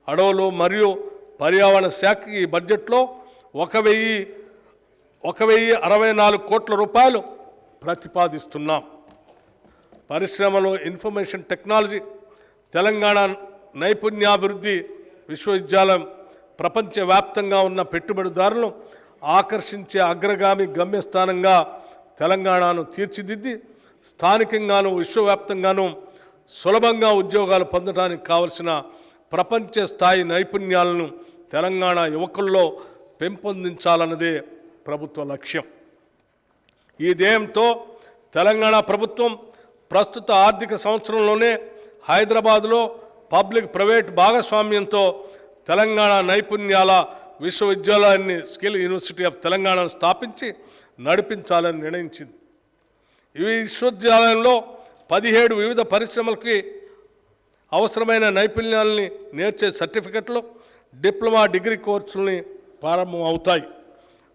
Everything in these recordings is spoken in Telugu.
అడవులు మరియు పర్యావరణ శాఖకి ఈ బడ్జెట్లో 1,064 కోట్ల రూపాయలు ప్రతిపాదిస్తున్నాం. పరిశ్రమలు, ఇన్ఫర్మేషన్ టెక్నాలజీ, తెలంగాణ నైపుణ్యాభివృద్ధి విశ్వవిద్యాలయం ప్రపంచవ్యాప్తంగా ఉన్న పెట్టుబడిదారులను ఆకర్షించే అగ్రగామి గమ్యస్థానంగా తెలంగాణను తీర్చిదిద్ది స్థానికంగాను విశ్వవ్యాప్తంగాను సులభంగా ఉద్యోగాలు పొందడానికి కావలసిన ప్రపంచ స్థాయి నైపుణ్యాలను తెలంగాణ యువకుల్లో పెంపొందించాలన్నదే ప్రభుత్వ లక్ష్యం. ఈ ధ్యేయంతో తెలంగాణ ప్రభుత్వం ప్రస్తుత ఆర్థిక సంవత్సరంలోనే హైదరాబాద్లో పబ్లిక్ ప్రైవేట్ భాగస్వామ్యంతో తెలంగాణ నైపుణ్యాల విశ్వవిద్యాలయాన్ని స్కిల్ యూనివర్సిటీ ఆఫ్ తెలంగాణను స్థాపించి నడిపించాలని నిర్ణయించింది. ఈ విశ్వవిద్యాలయంలో 17 వివిధ పరిశ్రమలకి అవసరమైన నైపుణ్యాలని నేర్చే సర్టిఫికెట్లు, డిప్లొమా, డిగ్రీ కోర్సులని ప్రారంభం అవుతాయి.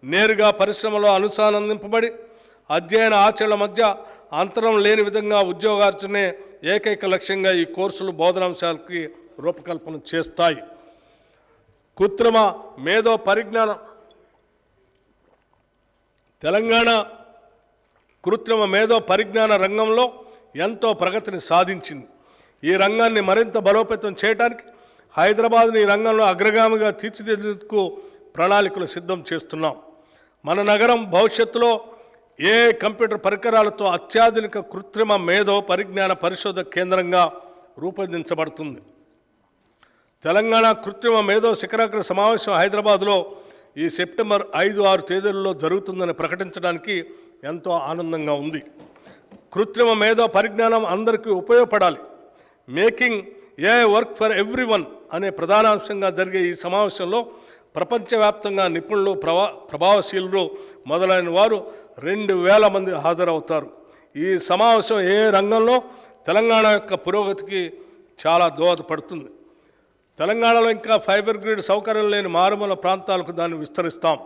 నేరుగా పరిశ్రమలో అనుసంధానింపబడి అధ్యయన ఆచరణ మధ్య అంతరం లేని విధంగా ఉద్యోగార్జనే ఏకైక లక్ష్యంగా ఈ కోర్సులు బోధనాంశాలకి రూపకల్పన చేస్తాయి. కృత్రిమ మేధో పరిజ్ఞానం తెలంగాణ కృత్రిమ మేధో పరిజ్ఞాన రంగంలో ఎంతో ప్రగతిని సాధించింది. ఈ రంగాన్ని మరింత బలోపేతం చేయడానికి హైదరాబాద్ని ఈ రంగంలో అగ్రగామిగా తీర్చిదిద్దేందుకు ప్రణాళికలు సిద్ధం చేస్తున్నాం. మన నగరం భవిష్యత్తులో ఏ కంప్యూటర్ పరికరాలతో అత్యాధునిక కృత్రిమ మేధో పరిజ్ఞాన పరిశోధక కేంద్రంగా రూపొందించబడుతుంది. తెలంగాణ కృత్రిమ మేధో శిఖరాగ్ర సమావేశం హైదరాబాద్లో ఈ సెప్టెంబర్ 5-6 తేదీలలో జరుగుతుందని ప్రకటించడానికి ఎంతో ఆనందంగా ఉంది. కృత్రిమ మేధో పరిజ్ఞానం అందరికీ ఉపయోగపడాలి. Making AI work for everyone అనే ప్రధానాంశంగా జరిగే ఈ సమావేశంలో ప్రపంచవ్యాప్తంగా నిపుణులు, ప్రభావశీలురు మొదలైన వారు 2,000 మంది హాజరవుతారు. ఈ సమావేశం ఏ రంగంలో తెలంగాణ యొక్క పురోగతికి చాలా దోహదపడుతుంది. తెలంగాణలో ఇంకా ఫైబర్ గ్రిడ్ సౌకర్యం లేని మారుమూల ప్రాంతాలకు దాన్ని విస్తరిస్తాం.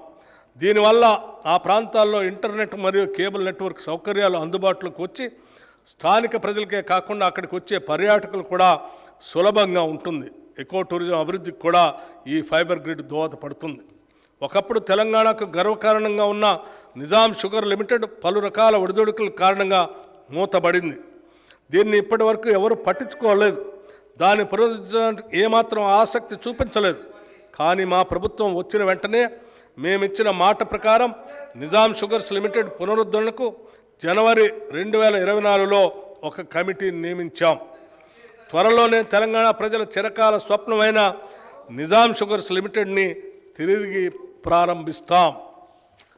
దీనివల్ల ఆ ప్రాంతాల్లో ఇంటర్నెట్ మరియు కేబుల్ నెట్వర్క్ సౌకర్యాలు అందుబాటులోకి వచ్చి స్థానిక ప్రజలకే కాకుండా అక్కడికి వచ్చే పర్యాటకులు కూడా సులభంగా ఉంటుంది. ఎకో టూరిజం అభివృద్ధికి కూడా ఈ ఫైబర్ గ్రిడ్ దోహదపడుతుంది. ఒకప్పుడు తెలంగాణకు గర్వకారణంగా ఉన్న నిజాం షుగర్ లిమిటెడ్ పలు రకాల ఒడిదుడుకుల కారణంగా మూతబడింది. దీన్ని ఇప్పటి వరకు ఎవరు పట్టించుకోలేదు. దాన్ని పునరుద్ధరించడానికి ఏమాత్రం ఆసక్తి చూపించలేదు. కానీ మా ప్రభుత్వం వచ్చిన వెంటనే మేమిచ్చిన మాట ప్రకారం నిజాం షుగర్స్ లిమిటెడ్ పునరుద్ధరణకు జనవరి 2024లో ఒక కమిటీని నియమించాం. త్వరలోనే తెలంగాణ ప్రజల చిరకాల స్వప్నమైన నిజాం షుగర్స్ లిమిటెడ్ని తిరిగి ప్రారంభిస్తాం.